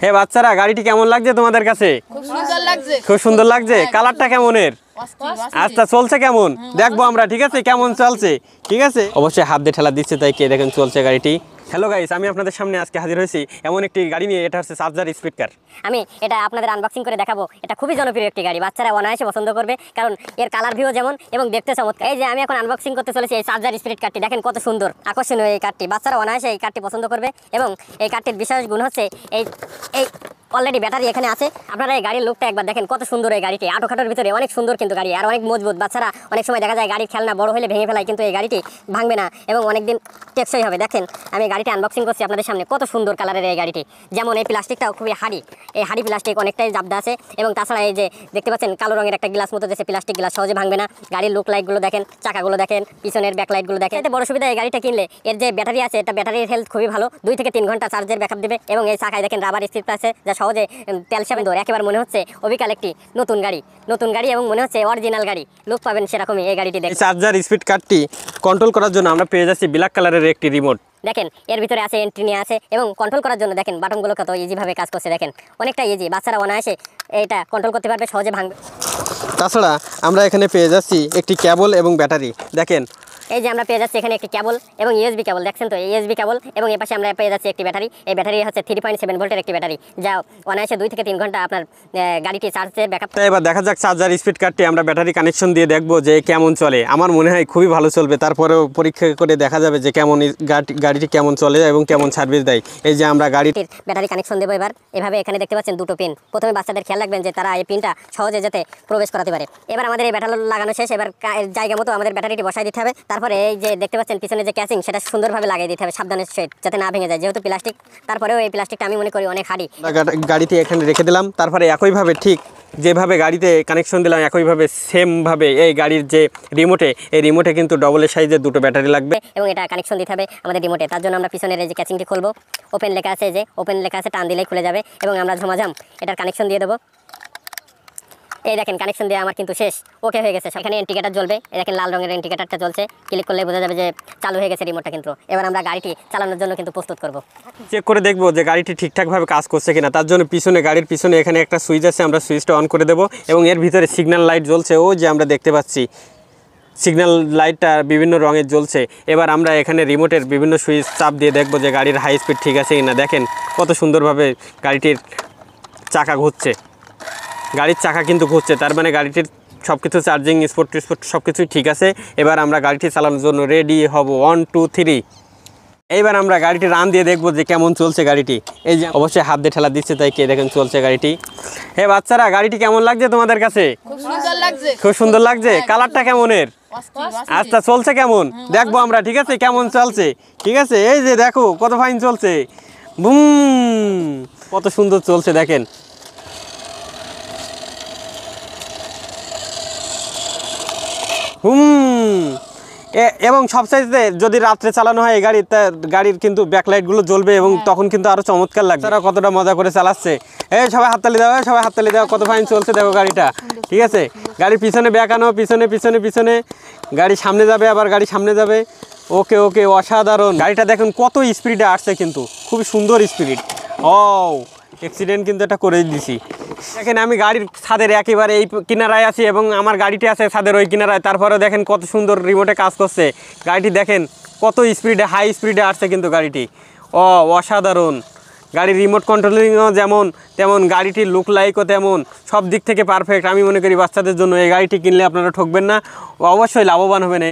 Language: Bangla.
হে বাচ্চারা, গাড়িটি কেমন লাগছে তোমাদের কাছে? খুব সুন্দর লাগছে। খুব সুন্দর লাগছে। কালারটা কেমনের? আচ্ছা, চলছে কেমন দেখবো আমরা, ঠিক আছে? কেমন চলছে, ঠিক আছে? অবশ্যই হাত দিয়ে ঠেলা দিচ্ছে, তাই কে দেখেন চলছে গাড়িটি। হ্যালো গাইস, আমি আপনাদের সামনে আজকে হাজির হয়েছি এমন একটি গাড়ি নিয়ে। এটা হচ্ছে চার্জার স্পিড কার। আমি এটা আপনাদের আনবক্সিং করে দেখাবো। এটা খুবই জনপ্রিয় একটি গাড়ি, বাচ্চারা অনায়াসে পছন্দ করবে, কারণ এর কালার ভিউ যেমন এবং দেখতে চমৎকার। এই যে আমি এখন আনবক্সিং করতে চলেছি এই চার্জার স্পিড কারটি। দেখেন কত সুন্দর আকর্ষণীয় এই কারটি, বাচ্চারা অনায়াসে এই কারটি পছন্দ করবে। এবং এই কারটির বিশেষ গুণ হচ্ছে এই এই অলরেডি ব্যাটারি এখানে আছে। আপনারা এই গাড়ির লুকটা একবার দেখেন, কত সুন্দর এই গাড়িটি। আটোখাটোর ভিতরে অনেক সুন্দর কিন্তু গাড়ি, আর অনেক মজবুত। বাচ্চারা অনেক সময় দেখা যায় গাড়ির খেলনা বড় হলে ভেঙে ফেলায়, কিন্তু এই গাড়িটি ভাঙবে না এবং অনেকদিন টেকসই হবে। দেখেন আমি গাড়িটি আনবক্সিং করছি আপনাদের সামনে, কত সুন্দর কালারের এই গাড়িটি। যেমন এই প্লাস্টিকটাও খুবই হাড়ি, এই হাড়ি প্লাস্টিক অনেকটাই জাবদা আছে। এবং তাছাড়া এই যে দেখতে পাচ্ছেন কালো রঙের একটা গ্লাস মতো দেশে প্লাস্টিক গ্লাস, সহজে ভাঙবে না। গাড়ির লুক লাইটগুলো দেখেন, চাকাগুলো দেখেন, পিছনের ব্যাকলাইটগুলো দেখেন। এতে বড় সুবিধা এই গাড়িটা কিনলে এর যে ব্যাটারি আছে, এটা ব্যাটারির হেলথ খুবই ভালো, 2 থেকে 3 ঘন্টা চার্জের ব্যাকআপ দেবে। এবং এই চাকায় দেখেন রাবার স্ট্রিপ আছে, যা সহজে তেল সাবেন ধরে একেবারে মনে হচ্ছে অবিকাল একটি নতুন গাড়ি এবং মনে হচ্ছে অরিজিনাল গাড়ি। লুক পাবেন সেরকমই এই গাড়িটি। দেখেন চার্জার স্পিড কারটি কন্ট্রোল করার জন্য আমরা পেয়ে যাচ্ছি ব্ল্যাক কালারের একটি রিমোট। দেখেন এর ভিতরে আছে এন্ট্রি নিয়ে আছে, এবং কন্ট্রোল করার জন্য দেখেন বাটনগুলো কত ইজিভাবে কাজ করছে। দেখেন অনেকটা ইজি, বাচ্চারা অনায়াসে এটা কন্ট্রোল করতে পারবে, সহজে ভাঙবে। তাছাড়া আমরা এখানে পেয়ে যাচ্ছি একটি কেবল এবং ব্যাটারি। দেখেন এই যে আমরা পেয়ে যাচ্ছি এখানে একটি কেবল এবং ইউএসবি কেবল, দেখছেন তো ইউএসবি কেবল। এবং এর পাশে আমরা পেয়ে যাচ্ছি একটি ব্যাটারি। এই ব্যাটারি হচ্ছে 3.7 ভোল্টের একটি ব্যাটারি, যা অনায়াসে 2 থেকে 3 ঘন্টা আপনার গাড়িটি চার্জের ব্যাকআপ। এবার দেখা যাক চার্জার স্পিড কারটি আমরা ব্যাটারি কানেকশন দিয়ে দেখবো যে কেমন চলে। আমার মনে হয় খুবই ভালো চলবে, তারপরেও পরীক্ষা করে দেখা যাবে যে কেমন গাড়িটি কেমন চলে এবং কেমন সার্ভিস দেয়। এই যে আমরা গাড়িটির ব্যাটারি কানেকশন দেবো এবার। এভাবে এখানে দেখতে পাচ্ছেন 2টো পিন। প্রথমে বাচ্চাদের খেয়াল রাখবেন যে তারা এই পিনটা সহজে যাতে প্রবেশ করাতে পারে। এবার আমাদের এই ব্যাটারি লাগানো শেষ। এবার জায়গা মতো আমাদের ব্যাটারিটি বসাই দিতে হবে। তারপরে এই যে দেখতে পাচ্ছেন পিছনে যে ক্যাচিং, সেটা সুন্দরভাবে লাগিয়ে দিতে হবে সাবধানের সহিত, যাতে না ভেঙে যায়, যেহেতু প্লাস্টিক। তারপরেও এই প্লাস্টিকটা আমি মনে করি অনেক হার্ডি। গাড়িটি এখানে রেখে দিলাম। তারপরে একইভাবে ঠিক যেভাবে গাড়িতে কানেকশন দিলাম, একইভাবে সেমভাবে এই গাড়ির যে রিমোটে, এই রিমোটে কিন্তু ডবলের সাইজের 2টো ব্যাটারি লাগবে এবং এটা কানেকশন দিতে হবে আমাদের রিমোটে। তার জন্য আমরা পিছনের এই যে ক্যাচিংটি খুলবো, ওপেন লেখা আছে, যে ওপেন লেখা আছে, টান দিলেই খুলে যাবে। এবং আমরা ঝমাঝম এটার কানেকশন দিয়ে দেবো। এই দেখেন কানেকশন দেওয়া আমার কিন্তু শেষ, ওকে হয়ে গেছে। এখানে ইন্ডিকেটার জ্বলবে, এই দেখেন লাল রঙের ইন্ডিকেটারটা জ্বলছে। ক্লিক করলে বোঝা যাবে যে চালু হয়ে গেছে রিমোটটা। কিন্তু এবার আমরা গাড়িটি চালানোর জন্য কিন্তু প্রস্তুত করব। চেক করে দেখবো যে গাড়িটি ঠিকঠাকভাবে কাজ করছে কিনা। তার জন্য গাড়ির পিছনে এখানে একটা সুইচ আছে, আমরা সুইচটা অন করে দেবো। এবং এর ভিতরে সিগন্যাল লাইট জ্বলছে, ও যে আমরা দেখতে পাচ্ছি সিগন্যাল লাইটটা বিভিন্ন রঙের জ্বলছে। এবার আমরা এখানে রিমোটের বিভিন্ন সুইচ চাপ দিয়ে দেখবো যে গাড়ির হাই স্পিড ঠিক আছে কিনা। দেখেন কত সুন্দরভাবে গাড়িটির চাকা ঘুরছে, গাড়ির চাকা কিন্তু ঘুরছে, তার মানে গাড়িটির সব কিছু চার্জিং স্পোর্ট সব কিছুই ঠিক আছে। এবার আমরা গাড়িটি চালানোর জন্য রেডি হব। 1 2 3। এইবার আমরা গাড়িটি রান দিয়ে দেখবো যে কেমন চলছে গাড়িটি। এই যে অবশ্যই হাত দিয়ে ঠেলা দিচ্ছে, তাই কে দেখেন চলছে গাড়িটি। হে বাচ্চারা, গাড়িটি কেমন লাগছে তোমাদের কাছে? খুব সুন্দর লাগছে। খুব সুন্দর লাগছে। কালারটা কেমনের? আচ্ছা, চলছে কেমন দেখবো আমরা, ঠিক আছে? কেমন চলছে, ঠিক আছে? এই যে দেখো কত ফাইন চলছে, বুম, কত সুন্দর চলছে দেখেন। এবং সবচাইতে যদি রাত্রে চালানো হয় এই গাড়ির কিন্তু ব্যাকলাইটগুলো জ্বলবে এবং তখন কিন্তু আরও চমৎকার লাগবে। তারা কতটা মজা করে চালাচ্ছে। এই সবাই হাততালি দাও, সবাই হাততালি দাও। কত ফাইন চলছে দেখো গাড়িটা, ঠিক আছে? গাড়ির পিছনে ব্যাকানো, পিছনে গাড়ি সামনে যাবে, আবার গাড়ি সামনে যাবে। ওকে ওকে, অসাধারণ। গাড়িটা দেখুন কত স্পিডে আসছে, কিন্তু খুবই সুন্দর স্পিড। ও অ্যাক্সিডেন্ট কিন্তু এটা করে দিছি। দেখেন আমি গাড়ির ছাদের একেবারে এই কিনারায় আছি এবং আমার গাড়িটি আছে ছাদের ওই কিনারায়। তারপরে দেখেন কত সুন্দর রিমোটে কাজ করছে গাড়িটি। দেখেন কত স্পিডে, হাই স্পিডে আসছে কিন্তু গাড়িটি। অসাধারণ। গাড়ির রিমোট কন্ট্রোলিংও যেমন তেমন, গাড়িটির লুক লাইকও তেমন, সব দিক থেকে পারফেক্ট। আমি মনে করি বাচ্চাদের জন্য এই গাড়িটি কিনলে আপনারা ঠকবেন না, অবশ্যই লাভবান হবেন।